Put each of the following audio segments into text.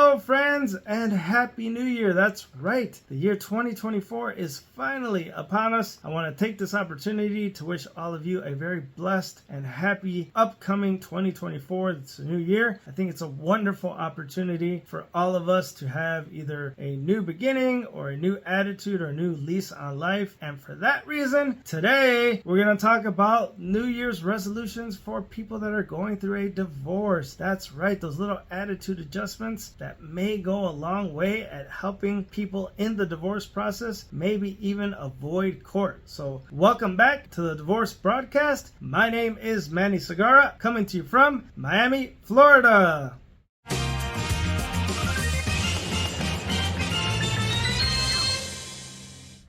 Hello friends and Happy New Year. That's right. The year 2024 is finally upon us. I want to take this opportunity to wish all of you a very blessed and happy upcoming 2024. It's a new year. I think it's a wonderful opportunity for all of us to have either a new beginning or a new attitude or a new lease on life. And for that reason, today we're going to talk about New Year's resolutions for people that are going through a divorce. That's right. Those little attitude adjustments that may go a long way at helping people in the divorce process, maybe even avoid court. So welcome back to the Divorce Broadcast. My name is Manny Segarra, coming to you from Miami, Florida.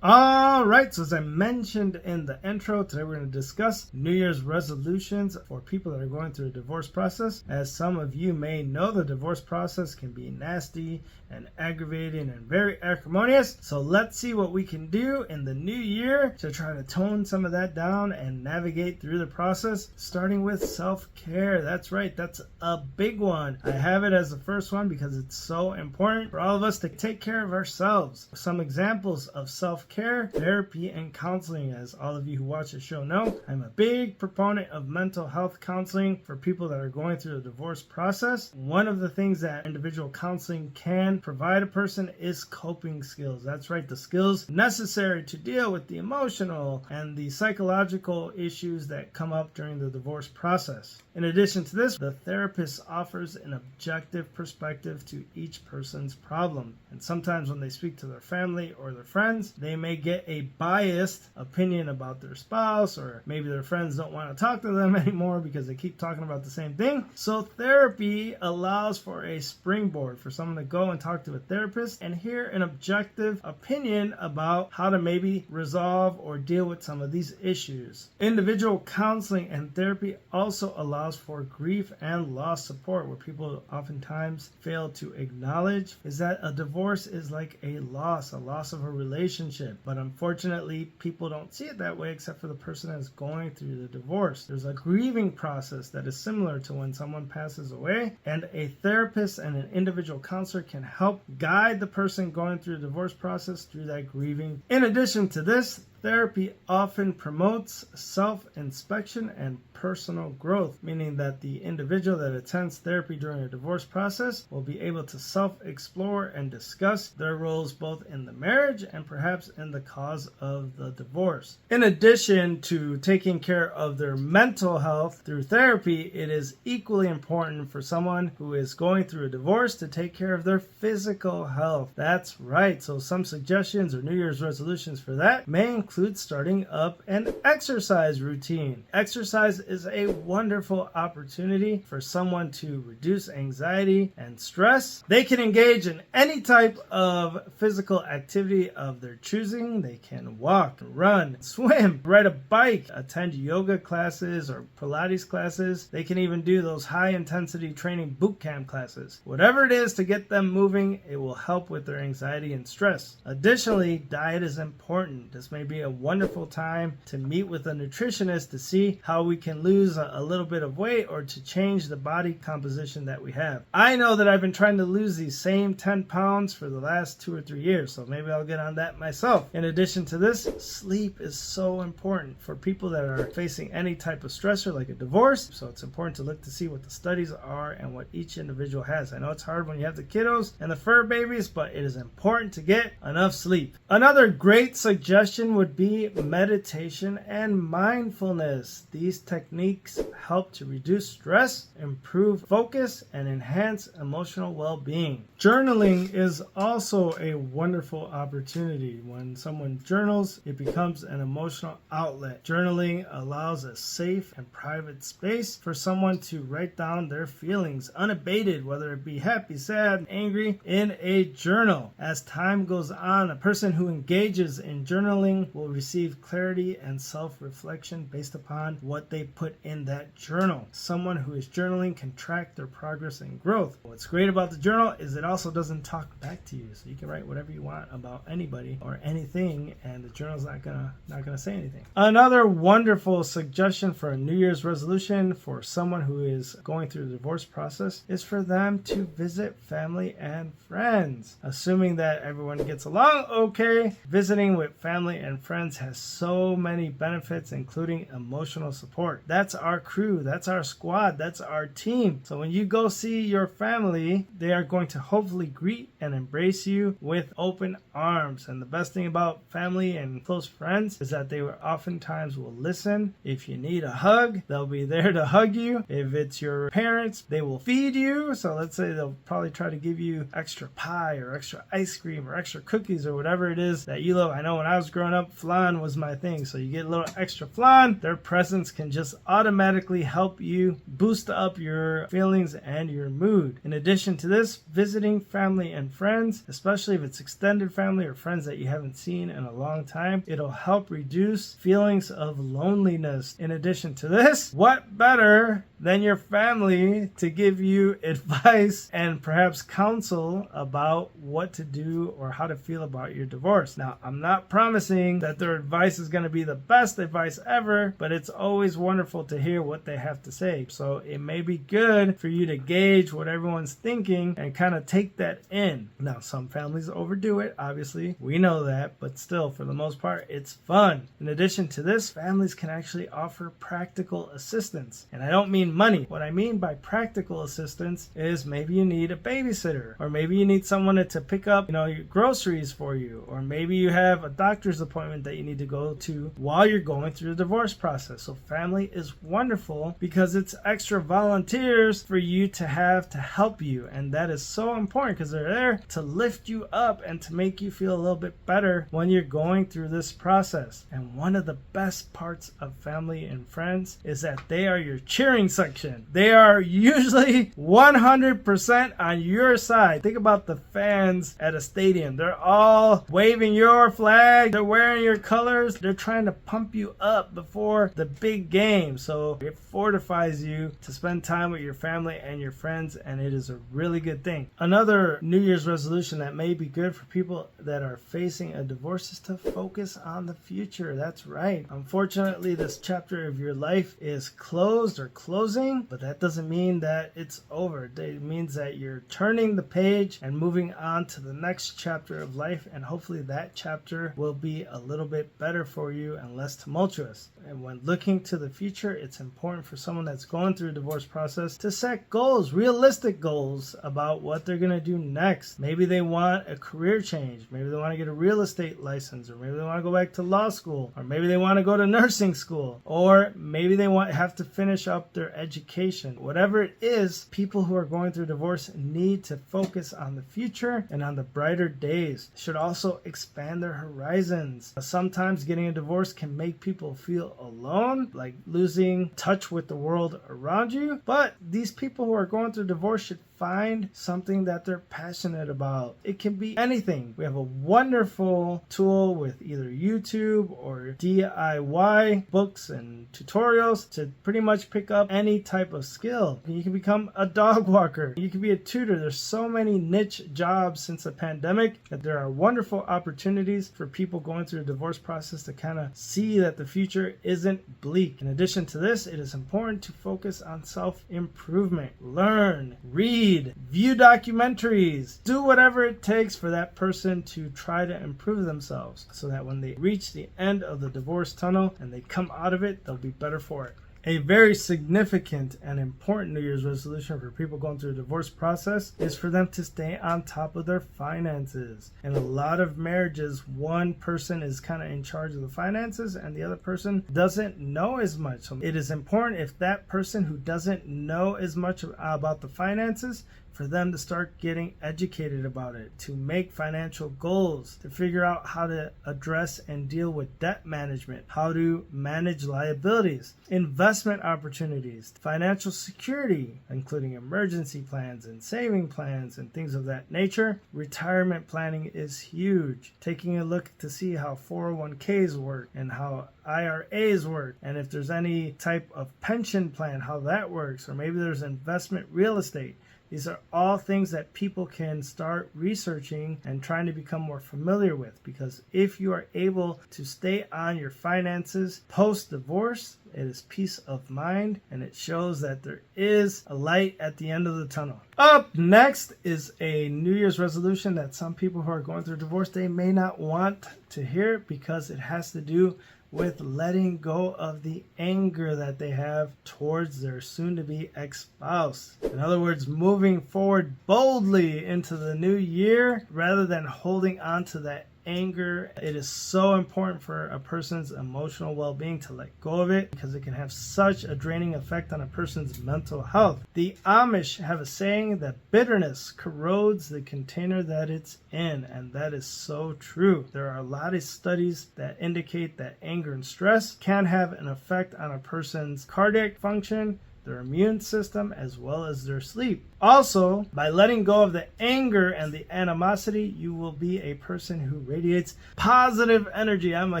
Alright, so as I mentioned in the intro, today we're going to discuss New Year's resolutions for people that are going through a divorce process. As some of you may know, the divorce process can be nasty and aggravating and very acrimonious. So let's see what we can do in the new year to try to tone some of that down and navigate through the process, starting with self-care. That's right, that's a big one. I have it as the first one because it's so important for all of us to take care of ourselves. Some examples of self-care: therapy and counseling. As all of you who watch the show know, I'm a big proponent of mental health counseling for people that are going through the divorce process. One of the things that individual counseling can provide a person is coping skills. That's right, the skills necessary to deal with the emotional and the psychological issues that come up during the divorce process. In addition to this, the therapist offers an objective perspective to each person's problem. And sometimes when they speak to their family or their friends, they may get a biased opinion about their spouse, or maybe their friends don't want to talk to them anymore because they keep talking about the same thing. So therapy allows for a springboard for someone to go and talk to a therapist and hear an objective opinion about how to maybe resolve or deal with some of these issues. Individual counseling and therapy also allows for grief and loss support, where people oftentimes fail to acknowledge is that a divorce is like a loss of a relationship. But unfortunately, people don't see it that way except for the person that's going through the divorce. There's a grieving process that is similar to when someone passes away, and a therapist and an individual counselor can help guide the person going through the divorce process through that grieving. In addition to this, therapy often promotes self-inspection and personal growth, meaning that the individual that attends therapy during a divorce process will be able to self-explore and discuss their roles both in the marriage and perhaps in the cause of the divorce. In addition to taking care of their mental health through therapy, it is equally important for someone who is going through a divorce to take care of their physical health. That's right. So some suggestions or New Year's resolutions for that may include starting up an exercise routine. Exercise is a wonderful opportunity for someone to reduce anxiety and stress. They can engage in any type of physical activity of their choosing. They can walk, run, swim, ride a bike, attend yoga classes or Pilates classes. They can even do those high intensity training boot camp classes. Whatever it is to get them moving, it will help with their anxiety and stress. Additionally, diet is important. This may be a wonderful time to meet with a nutritionist to see how we can lose a little bit of weight or to change the body composition that we have. I know that I've been trying to lose these same 10 pounds for the last 2 or 3 years, so maybe I'll get on that myself. In addition to this, sleep is so important for people that are facing any type of stressor like a divorce. So it's important to look to see what the studies are and what each individual has. I know it's hard when you have the kiddos and the fur babies, but it is important to get enough sleep. Another great suggestion would be meditation and mindfulness. These techniques help to reduce stress, improve focus, and enhance emotional well-being. Journaling is also a wonderful opportunity. When someone journals, it becomes an emotional outlet. Journaling allows a safe and private space for someone to write down their feelings unabated, whether it be happy, sad, angry, in a journal. As time goes on, a person who engages in journaling will will receive clarity and self-reflection based upon what they put in that journal. Someone who is journaling can track their progress and growth. What's great about the journal is it also doesn't talk back to you, so you can write whatever you want about anybody or anything, and the journal's not gonna say anything. Another wonderful suggestion for a New Year's resolution for someone who is going through the divorce process is for them to visit family and friends. Assuming that everyone gets along okay, visiting with family and friends has so many benefits, including emotional support. That's our crew, that's our squad, that's our team. So when you go see your family, they are going to hopefully greet and embrace you with open arms. And the best thing about family and close friends is that they oftentimes will listen. If you need a hug, they'll be there to hug you. If it's your parents, they will feed you. So let's say they'll probably try to give you extra pie or extra ice cream or extra cookies or whatever it is that you love. I know when I was growing up, flan was my thing. So you get a little extra flan. Their presence can just automatically help you boost up your feelings and your mood. In addition to this, visiting family and friends, especially if it's extended family or friends that you haven't seen in a long time, it'll help reduce feelings of loneliness. In addition to this, what better than your family to give you advice and perhaps counsel about what to do or how to feel about your divorce? Now, I'm not promising that their advice is going to be the best advice ever, but it's always wonderful to hear what they have to say. So it may be good for you to gauge what everyone's thinking and kind of take that in. Now, some families overdo it, obviously. We know that, but still, for the most part, it's fun. In addition to this, families can actually offer practical assistance. And I don't mean money. What I mean by practical assistance is maybe you need a babysitter, or maybe you need someone to pick up, your groceries for you, or maybe you have a doctor's appointment that you need to go to while you're going through the divorce process. So family is wonderful because it's extra volunteers for you to have to help you, and that is so important because they're there to lift you up and to make you feel a little bit better when you're going through this process. And one of the best parts of family and friends is that they are your cheering section. They are usually 100% on your side. Think about the fans at a stadium. They're all waving your flag. They're wearing your colors. They're trying to pump you up before the big game. So it fortifies you to spend time with your family and your friends, and it is a really good thing. Another New Year's resolution that may be good for people that are facing a divorce is to focus on the future. That's right. Unfortunately, this chapter of your life is closed or closing, but that doesn't mean that it's over. It means that you're turning the page and moving on to the next chapter of life, and hopefully that chapter will be a little bit better for you and less tumultuous. And when looking to the future, it's important for someone that's going through a divorce process to set goals, realistic goals about what they're going to do next. Maybe they want a career change. Maybe they want to get a real estate license, or maybe they want to go back to law school, or maybe they want to go to nursing school, or maybe they have to finish up their education. Whatever it is, people who are going through divorce need to focus on the future and on the brighter days. Should also expand their horizons. Sometimes getting a divorce can make people feel alone, like losing touch with the world around you. But these people who are going through divorce should find something that they're passionate about. It can be anything. We have a wonderful tool with either YouTube or DIY books and tutorials to pretty much pick up any type of skill. You can become a dog walker. You can be a tutor. There's so many niche jobs since the pandemic that there are wonderful opportunities for people going through the divorce process to kind of see that the future isn't bleak. In addition to this, it is important to focus on self-improvement. Learn, read, view documentaries, do whatever it takes for that person to try to improve themselves so that when they reach the end of the divorce tunnel and they come out of it, they'll be better for it. A very significant and important New Year's resolution for people going through a divorce process is for them to stay on top of their finances. In a lot of marriages, one person is kind of in charge of the finances and the other person doesn't know as much. So it is important if that person who doesn't know as much about the finances for them to start getting educated about it, to make financial goals, to figure out how to address and deal with debt management, how to manage liabilities, investment opportunities, financial security, including emergency plans and saving plans and things of that nature. Retirement planning is huge. Taking a look to see how 401ks work and how IRAs work, and if there's any type of pension plan, how that works, or maybe there's investment real estate. These are all things that people can start researching and trying to become more familiar with, because if you are able to stay on your finances post-divorce, it is peace of mind, and it shows that there is a light at the end of the tunnel. Up next is a New Year's resolution that some people who are going through divorce, they may not want to hear, because it has to do with letting go of the anger that they have towards their soon-to-be ex-spouse. In other words, moving forward boldly into the new year rather than holding on to that anger. It is so important for a person's emotional well-being to let go of it, because it can have such a draining effect on a person's mental health. The Amish have a saying that bitterness corrodes the container that it's in, and that is so true. There are a lot of studies that indicate that anger and stress can have an effect on a person's cardiac function, their immune system, as well as their sleep. Also, by letting go of the anger and the animosity, you will be a person who radiates positive energy. I'm a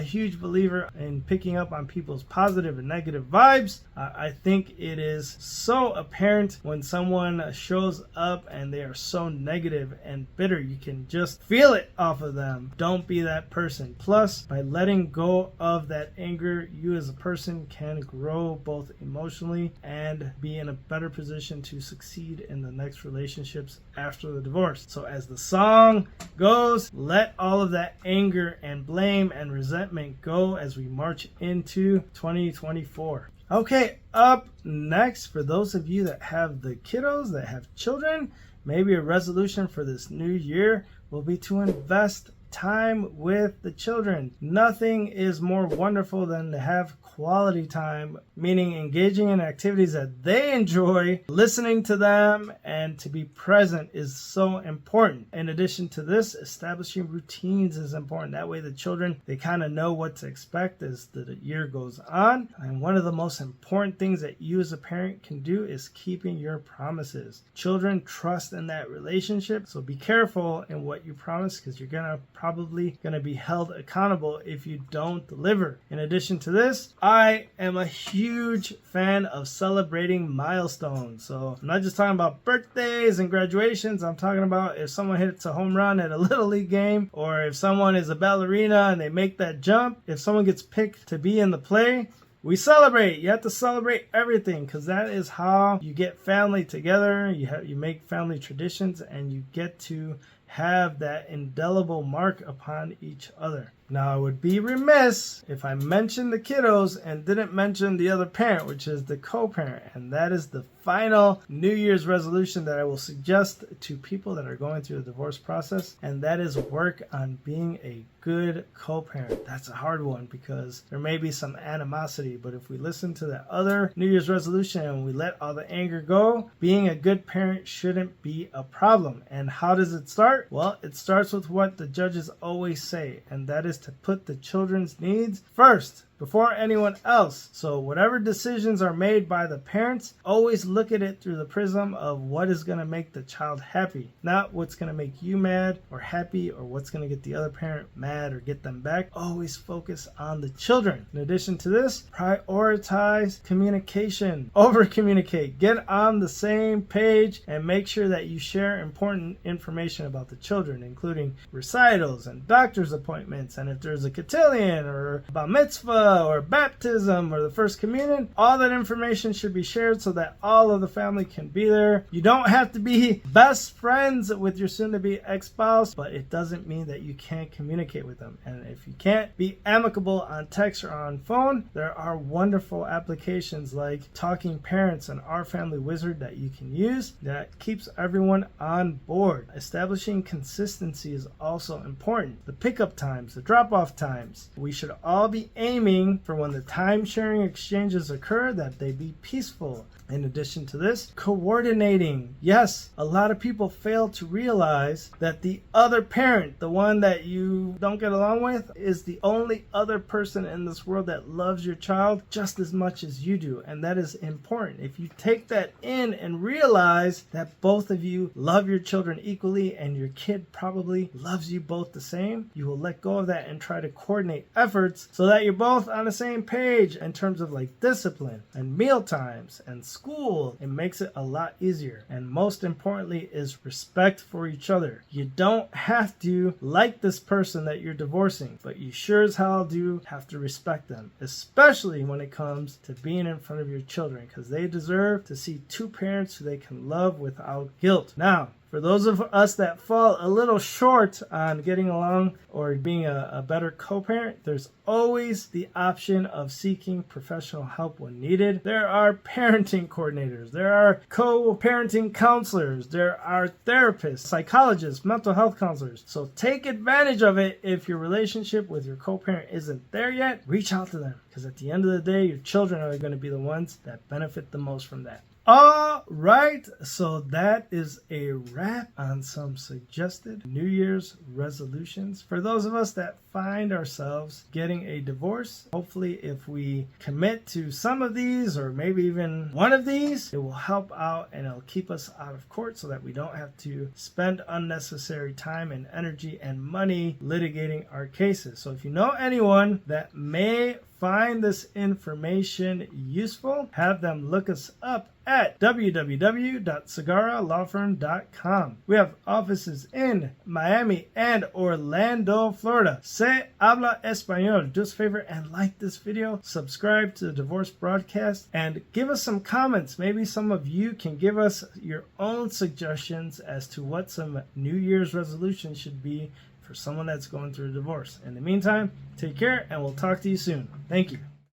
huge believer in picking up on people's positive and negative vibes. I think it is so apparent when someone shows up and they are so negative and bitter. You can just feel it off of them. Don't be that person. Plus, by letting go of that anger, you as a person can grow both emotionally and be in a better position to succeed in the next relationships after the divorce. So as the song goes, let all of that anger and blame and resentment go as we march into 2024. Okay, up next, for those of you that have the kiddos, that have children, maybe a resolution for this new year will be to invest time with the children. Nothing is more wonderful than to have quality time, meaning engaging in activities that they enjoy, listening to them, and to be present is so important. In addition to this, establishing routines is important. That way the children, they kind of know what to expect as the year goes on. And one of the most important things that you as a parent can do is keeping your promises. Children trust in that relationship, so be careful in what you promise, because you're probably going to be held accountable if you don't deliver. In addition to this, I am a huge fan of celebrating milestones. So I'm not just talking about birthdays and graduations. I'm talking about if someone hits a home run at a Little League game, or if someone is a ballerina and they make that jump, if someone gets picked to be in the play, we celebrate. You have to celebrate everything, because that is how you get family together. You make family traditions, and you get to have that indelible mark upon each other. Now, I would be remiss if I mentioned the kiddos and didn't mention the other parent, which is the co-parent. And that is the final New Year's resolution that I will suggest to people that are going through the divorce process. And that is work on being a good co-parent. That's a hard one, because there may be some animosity. But if we listen to the other New Year's resolution and we let all the anger go, being a good parent shouldn't be a problem. And how does it start? Well, it starts with what the judges always say, and that is to put the children's needs first before anyone else. So whatever decisions are made by the parents, always look at it through the prism of what is going to make the child happy, not what's going to make you mad or happy, or what's going to get the other parent mad or get them back. Always focus on the children. In addition to this, prioritize communication. Over communicate. Get on the same page and make sure that you share important information about the children, including recitals and doctor's appointments, and if there's a cotillion or bar mitzvah or baptism or the first communion, all that information should be shared so that all of the family can be there. You don't have to be best friends with your soon-to-be ex-spouse, but it doesn't mean that you can't communicate with them. And if you can't be amicable on text or on phone, there are wonderful applications like Talking Parents and Our Family Wizard that you can use that keeps everyone on board. Establishing consistency is also important. The pickup times, the drop-off times. We should all be aiming planning for when the time-sharing exchanges occur, that they be peaceful. In addition to this, coordinating. Yes, a lot of people fail to realize that the other parent, the one that you don't get along with, is the only other person in this world that loves your child just as much as you do. And that is important. If you take that in and realize that both of you love your children equally and your kid probably loves you both the same, you will let go of that and try to coordinate efforts so that you're both on the same page in terms of like discipline and meal times and school. It makes it a lot easier. And most importantly is respect for each other. You don't have to like this person that you're divorcing, but you sure as hell do have to respect them, especially when it comes to being in front of your children, because they deserve to see two parents who they can love without guilt. Now, for those of us that fall a little short on getting along or being a better co-parent, there's always the option of seeking professional help when needed. There are parenting coordinators, there are co-parenting counselors, there are therapists, psychologists, mental health counselors. So take advantage of it. If your relationship with your co-parent isn't there yet, reach out to them, because at the end of the day, your children are going to be the ones that benefit the most from that. All right, so that is a wrap on some suggested New Year's resolutions. For those of us that find ourselves getting a divorce, hopefully if we commit to some of these or maybe even one of these, it will help out and it'll keep us out of court so that we don't have to spend unnecessary time and energy and money litigating our cases. So if you know anyone that may find this information useful, have them look us up at www.segarralawfirm.com. We have offices in Miami and Orlando, Florida. Se habla español. Do us a favor and like this video, subscribe to the Divorce Broadcast, and give us some comments. Maybe some of you can give us your own suggestions as to what some New Year's resolutions should be for someone that's going through a divorce. In the meantime, take care and we'll talk to you soon. Thank you.